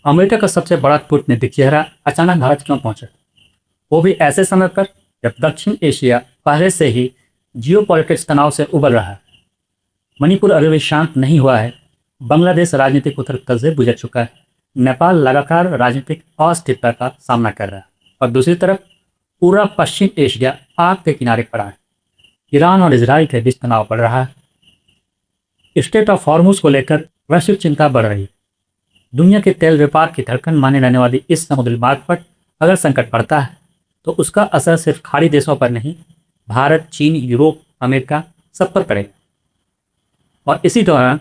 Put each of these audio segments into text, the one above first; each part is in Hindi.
अमेरिका का सबसे बड़ा कूटनीतिक चेहरा अचानक भारत क्यों पहुंचा, वो भी ऐसे समय पर जब दक्षिण एशिया पहले से ही जियोपॉलिटिक्स तनाव से उबर रहा है। मणिपुर अभी भी शांत नहीं हुआ है। बांग्लादेश राजनीतिक उथल पुथल से गुजर चुका है। नेपाल लगातार राजनीतिक अस्थिरता का सामना कर रहा है और दूसरी तरफ पूरा पश्चिम एशिया आग के किनारे पड़ा है। ईरान और इजराइल के बीच तनाव बढ़ रहा है। स्टेट ऑफ हॉर्मुज को लेकर वैश्विक चिंता बढ़ रही है। दुनिया के तेल व्यापार की धड़कन माने जाने वाली इस समुद्री मार्ग पर अगर संकट पड़ता है तो उसका असर सिर्फ खाड़ी देशों पर नहीं, भारत, चीन, यूरोप, अमेरिका सब पर पड़ेगा। और इसी दौरान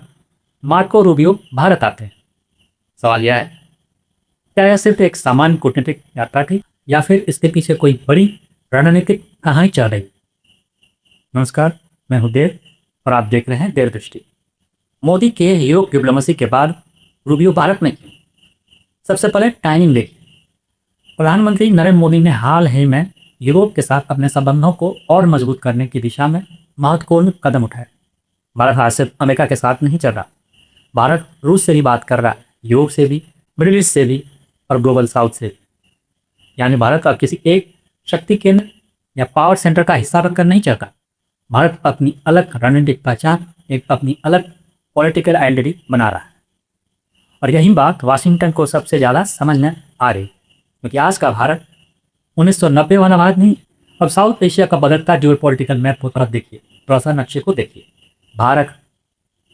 मार्को रूबियो भारत आते हैं। सवाल यह है, क्या यह सिर्फ एक सामान्य कूटनीतिक यात्रा थी या फिर इसके पीछे कोई बड़ी रणनीतिक कहानी चल रही? नमस्कार, मैं हूं देव और आप देख रहे हैं देव दृष्टि। मोदी के यूरोप डिप्लोमेसी के बाद रूबियो भारत में क्यों? सबसे पहले टाइमिंग देखिए। प्रधानमंत्री नरेंद्र मोदी ने हाल ही में यूरोप के साथ अपने संबंधों को और मजबूत करने की दिशा में महत्वपूर्ण कदम उठाए। भारत आज सिर्फ अमेरिका के साथ नहीं चल रहा, भारत रूस से भी बात कर रहा है, यूरोप से भी, मिडिल ईस्ट से भी और ग्लोबल साउथ से भी। यानी भारत अब किसी एक शक्ति केंद्र या पावर सेंटर का हिस्सा बनकर नहीं चल रहा। भारत अपनी अलग रणनीतिक पहचान, एक अपनी अलग पॉलिटिकल आइडेंटिटी बना रहा है। और यही बात वाशिंगटन को सबसे ज़्यादा समझ में आ रही, क्योंकि आज का भारत 1990 वाला भारत नहीं। अब साउथ एशिया का बदलता जियो पॉलिटिकल मैप को तरफ देखिए, थोड़ा सा नक्शे को देखिए। भारत,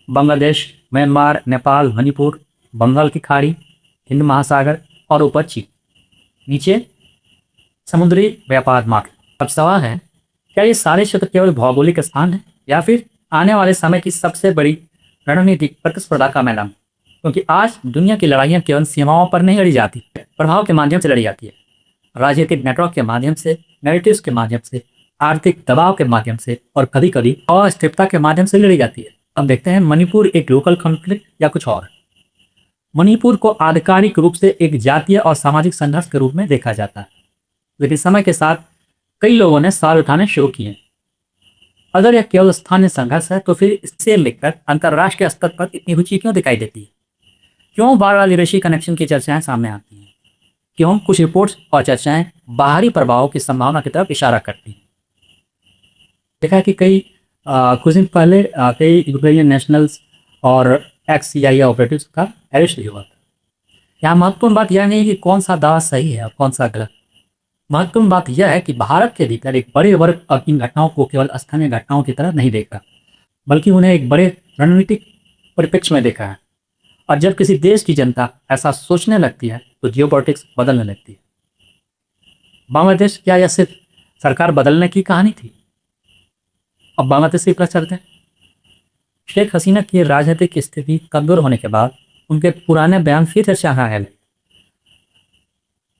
बांग्लादेश, म्यांमार, नेपाल, मणिपुर, बंगाल की खाड़ी, हिंद महासागर और ऊपर चीन, नीचे समुद्री व्यापार मार्ग। अब सवाल है, क्या ये सारे क्षेत्र केवल भौगोलिक स्थान है या फिर आने वाले समय की सबसे बड़ी रणनीतिक प्रतिस्पर्धा का मैदान? क्योंकि आज दुनिया की लड़ाइयाँ केवल सीमाओं पर नहीं लड़ी जाती, प्रभाव के माध्यम से लड़ी जाती है। राजनीतिक नेटवर्क के माध्यम से, नैरेटिव्स के माध्यम से, आर्थिक दबाव के माध्यम से और कभी कभी अस्थिरता के माध्यम से लड़ी जाती है। अब देखते हैं, मणिपुर एक लोकल कॉन्फ्लिक्ट या कुछ और? मणिपुर को आधिकारिक रूप से एक जातीय और सामाजिक संघर्ष के रूप में देखा जाता है, लेकिन समय के साथ कई लोगों ने सवाल उठाने शुरू किए। अगर यह केवल स्थानीय संघर्ष है तो फिर इससे लेकर अंतर्राष्ट्रीय स्तर पर इतनी रुचि क्यों दिखाई देती है? क्यों बार बार विदेशी कनेक्शन की चर्चाएं सामने आती हैं? क्यों कुछ रिपोर्ट्स और चर्चाएं बाहरी प्रभावों की संभावना की तरफ इशारा करती हैं? देखा कि कुछ दिन पहले कई यूक्रेनियन नेशनल्स और एक्स CIA ऑपरेटिव्स का अरेस्ट भी हुआ था। यहाँ महत्वपूर्ण बात यह नहीं है कि कौन सा दावा सही है और कौन सा गलत। महत्वपूर्ण बात यह है कि भारत के भीतर एक बड़े वर्ग अब इन घटनाओं को केवल स्थानीय घटनाओं की तरह नहीं देखा, बल्कि उन्हें एक बड़े रणनीतिक परिप्रेक्ष्य में देखा है। और जब किसी देश की जनता ऐसा सोचने लगती है तो जियोपॉलिटिक्स बदलने लगती है। बांग्लादेश, क्या यह सिर्फ सरकार बदलने की कहानी थी? अब बांग्लादेश की तरफ चलते हैं। शेख हसीना की राजनीतिक स्थिति कमजोर होने के बाद उनके पुराने बयान फिर चर्चा में आए,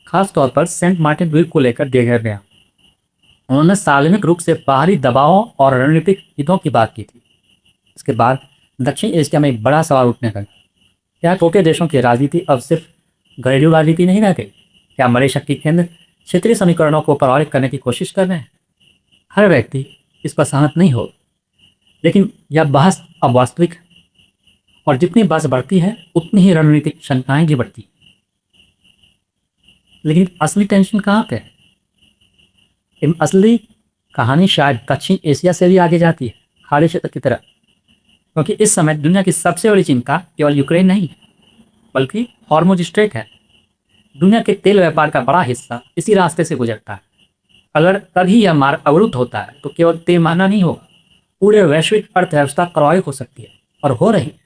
खास तौर पर सेंट मार्टिन द्वीप को लेकर दिया गया। उन्होंने सार्वजनिक रूप से बाहरी दबावों और रणनीतिक हितों की बात की थी। इसके बाद दक्षिण एशिया में एक बड़ा सवाल उठने लगा, क्या छोटे देशों की राजनीति अब सिर्फ घरेलू राजनीति नहीं रह गई? क्या बड़े शक्ति केंद्र क्षेत्रीय समीकरणों को प्रभावित करने की कोशिश कर रहे हैं? हर व्यक्ति इस पर सहमत नहीं हो, लेकिन यह बहस अब वास्तविक है। और जितनी बहस बढ़ती है उतनी ही रणनीतिक शंकाएं भी बढ़ती हैं। लेकिन असली टेंशन कहाँ पे है? असली कहानी शायद दक्षिण एशिया से भी आगे जाती है, खाड़ी क्षेत्र की तरह। क्योंकि इस समय दुनिया की सबसे बड़ी चिंता केवल यूक्रेन नहीं है, बल्कि हॉर्मुज स्ट्रेट है। दुनिया के तेल व्यापार का बड़ा हिस्सा इसी रास्ते से गुजरता है। अगर कभी यह मार्ग अवरुद्ध होता है तो केवल तेल महंगा नहीं होगा, पूरे वैश्विक अर्थव्यवस्था प्रभावित हो सकती है और हो रही है।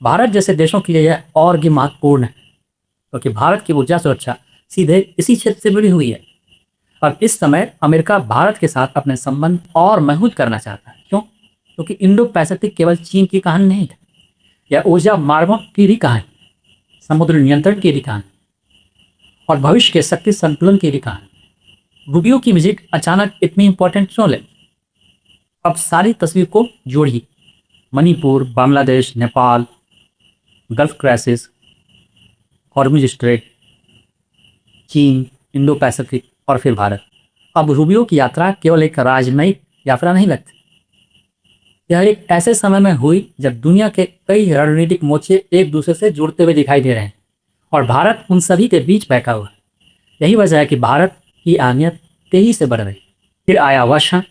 भारत जैसे देशों के लिए यह और भी महत्वपूर्ण है, क्योंकि भारत की ऊर्जा सुरक्षा सीधे इसी क्षेत्र से जुड़ी हुई है। और इस समय अमेरिका भारत के साथ अपने संबंध और मजबूत करना चाहता है। क्यों? क्योंकि इंडो पैसिफिक केवल चीन की कहानी नहीं है, यह ऊर्जा मार्गों की भी कहानी, समुद्र नियंत्रण की भी कहानी और भविष्य के शक्ति संतुलन की भी कहानी। रूबियो की विजिट अचानक इतनी इंपॉर्टेंट क्यों ले? अब सारी तस्वीर को जोड़िए। Manipur, Bangladesh, Nepal, gulf crisis, Hormuz strait, चीन, इंडो पैसिफिक और फिर भारत। अब रूबियो की यात्रा केवल एक राजनयिक यात्रा नहीं लगती, यह एक ऐसे समय में हुई जब दुनिया के कई रणनीतिक मोर्चे एक दूसरे से जुड़ते हुए दिखाई दे रहे हैं। और भारत उन सभी के बीच बैठा हुआ है। यही वजह है कि भारत की अहमियत तेजी से बढ़ रही। फिर आया वह क्षण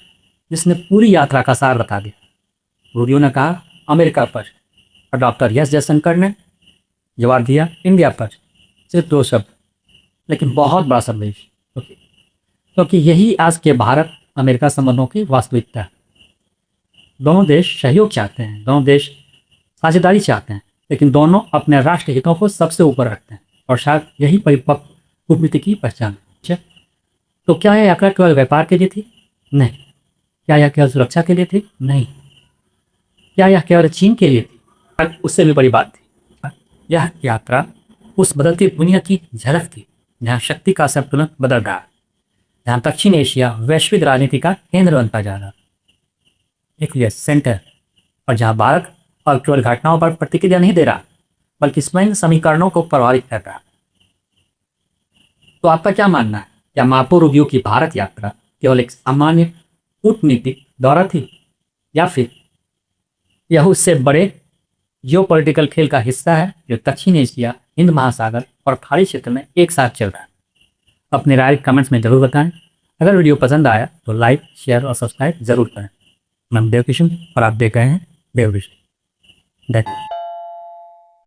जिसने पूरी यात्रा का सार बता दिया। रूडियो ने कहा अमेरिका पर, और डॉक्टर एस जयशंकर ने जवाब दिया इंडिया पर। सिर्फ 2 शब्द, लेकिन बहुत बड़ा संदेश, क्योंकि यही आज के भारत अमेरिका संबंधों की वास्तविकता है। दोनों देश सहयोग चाहते हैं, दोनों देश साझेदारी चाहते हैं, लेकिन दोनों अपने राष्ट्र हितों को सबसे ऊपर रखते हैं, और शायद यही परिपक्व कूटनीति की पहचान है। तो क्या यह यात्रा केवल व्यापार के लिए थी? नहीं। क्या यह केवल सुरक्षा के लिए थी? नहीं। क्या यह केवल चीन के लिए थी? उससे भी बड़ी बात थी, यह यात्रा उस बदलती दुनिया की झलक थी जहाँ शक्ति का संतुलन बदल रहा है, जहाँ दक्षिण एशिया वैश्विक राजनीति का केंद्र बनता जा रहा है, एक सेंटर, और जहाँ भारत और केवल घटनाओं पर प्रतिक्रिया नहीं दे रहा, बल्कि स्वयं समीकरणों को प्रभावित कर रहा है। तो आपका क्या मानना है? क्या मार्को रूबियो की भारत यात्रा केवल एक सामान्य कूटनीतिक दौरा थी, या फिर यह उससे बड़े जियोपॉलिटिकल खेल का हिस्सा है जो दक्षिण एशिया, हिंद महासागर और खाड़ी क्षेत्र में एक साथ चल रहा है? अपने राय कमेंट्स में जरूर बताएं। अगर वीडियो पसंद आया तो लाइक, शेयर और सब्सक्राइब जरूर करें। मैं देव किशन और आप देख रहे हैं देव विजन।